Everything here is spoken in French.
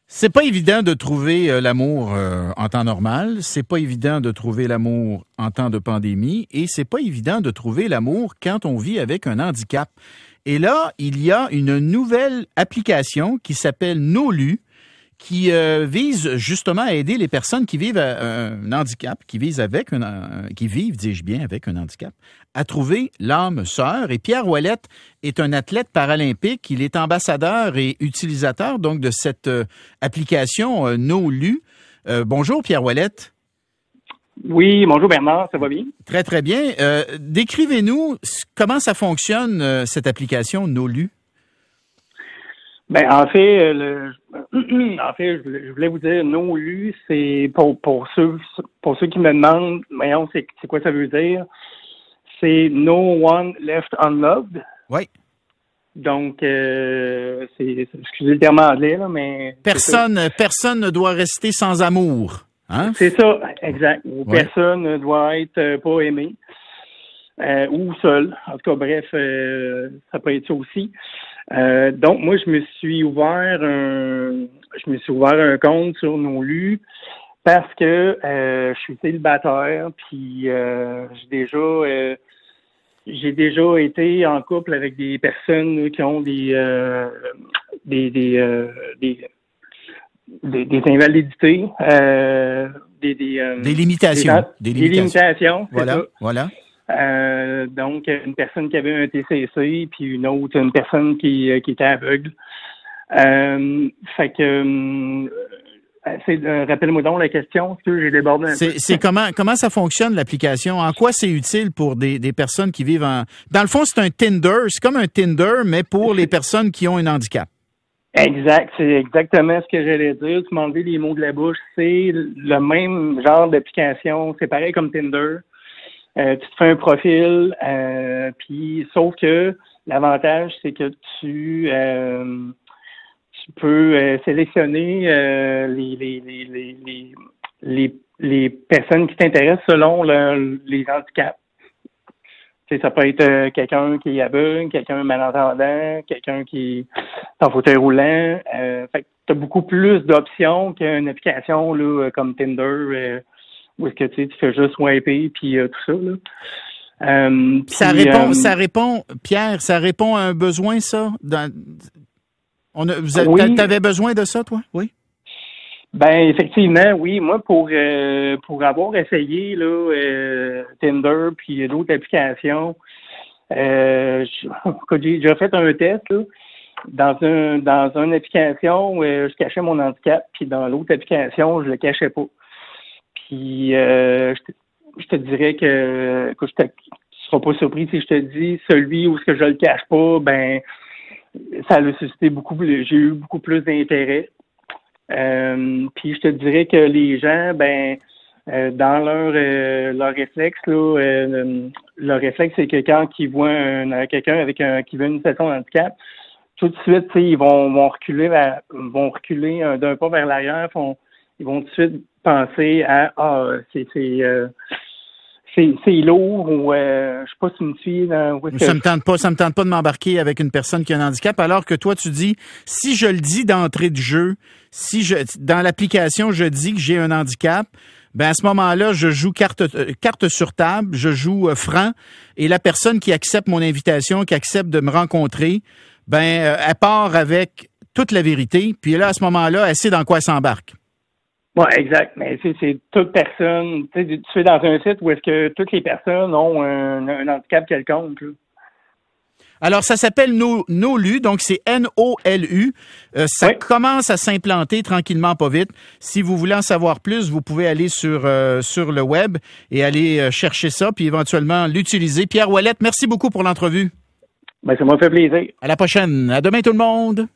C'est pas évident de trouver l'amour en temps normal, c'est pas évident de trouver l'amour en temps de pandémie et c'est pas évident de trouver l'amour quand on vit avec un handicap. Et là, il y a une nouvelle application qui s'appelle Nolu qui vise justement à aider les personnes qui vivent un handicap, qui vivent, dis-je bien, avec un handicap, à trouver l'âme sœur. Et Pierre Ouellette est un athlète paralympique. Il est ambassadeur et utilisateur donc de cette application Nolu. Bonjour Pierre Ouellette. Oui, bonjour Bernard, ça va bien? Très, très bien. Décrivez-nous comment ça fonctionne, cette application Nolu. Ben, en fait, je voulais vous dire, Nolu, c'est pour ceux qui me demandent, voyons, c'est quoi ça veut dire? C'est No One Left Unloved. Oui. Donc, excusez le terme anglais, là, mais... Personne ne doit rester sans amour. Hein? C'est ça, exact. Ou ouais. Personne ne doit être pas aimé. Ou seul. En tout cas, bref, ça peut être ça aussi. Donc, moi, je me suis ouvert un compte sur Nolu parce que je suis célibataire, puis j'ai déjà été en couple avec des personnes qui ont des invalidités, des limitations. Des limitations. Voilà. Donc, une personne qui avait un TCC, puis une personne qui était aveugle. Fait que, rappelle-moi donc la question, parce que j'ai débordé un peu. C'est comment ça fonctionne l'application? En quoi c'est utile pour des personnes qui vivent en... Dans le fond, c'est un Tinder, c'est comme un Tinder, mais pour les personnes qui ont un handicap. Exact, c'est exactement ce que j'allais dire. Tu m'as enlevé les mots de la bouche. C'est le même genre d'application. C'est pareil comme Tinder. Tu te fais un profil, puis sauf que l'avantage, c'est que tu peux sélectionner les personnes qui t'intéressent selon les handicaps. Tu sais, ça peut être quelqu'un qui est aveugle, quelqu'un malentendant, quelqu'un qui est en fauteuil roulant. Fait que tu as beaucoup plus d'options qu'une application là, comme Tinder. Où est-ce que tu fais juste swiper puis tout ça, là. Ça répond, Pierre, ça répond à un besoin, ça? Oui. T'avais besoin de ça, toi? Oui? Ben, effectivement, oui. Moi, pour avoir essayé, là, Tinder puis d'autres applications, j'ai fait un test, là. Dans une application, je cachais mon handicap, puis dans l'autre application, je le cachais pas. Puis, je te dirais que tu seras pas surpris si je te dis celui où ce que je le cache pas, ben, ça a suscité j'ai eu beaucoup plus d'intérêt. Puis, je te dirais que les gens, ben, dans leur réflexe, là, leur réflexe, c'est que quand ils voient quelqu'un qui veut une situation de handicap, tout de suite, ils vont reculer d'un pas vers l'arrière, ils vont tout de suite penser à c'est lourd ou je sais pas si tu me suis. Ça me tente pas de m'embarquer avec une personne qui a un handicap, alors que toi tu dis si je le dis d'entrée de jeu, dans l'application je dis que j'ai un handicap, ben à ce moment-là je joue carte sur table, je joue franc et la personne qui accepte mon invitation, qui accepte de me rencontrer, ben elle part avec toute la vérité, puis là à ce moment-là elle sait dans quoi elle s'embarque. Oui, exact. Mais c'est toute personne. Tu es dans un site où est-ce que toutes les personnes ont un handicap quelconque. Là. Alors, ça s'appelle Nolu, donc c'est Nolu. Ça commence à s'implanter tranquillement, pas vite. Si vous voulez en savoir plus, vous pouvez aller sur le web et aller chercher ça, puis éventuellement l'utiliser. Pierre Ouellette, merci beaucoup pour l'entrevue. Ben, ça m'a fait plaisir. À la prochaine. À demain, tout le monde.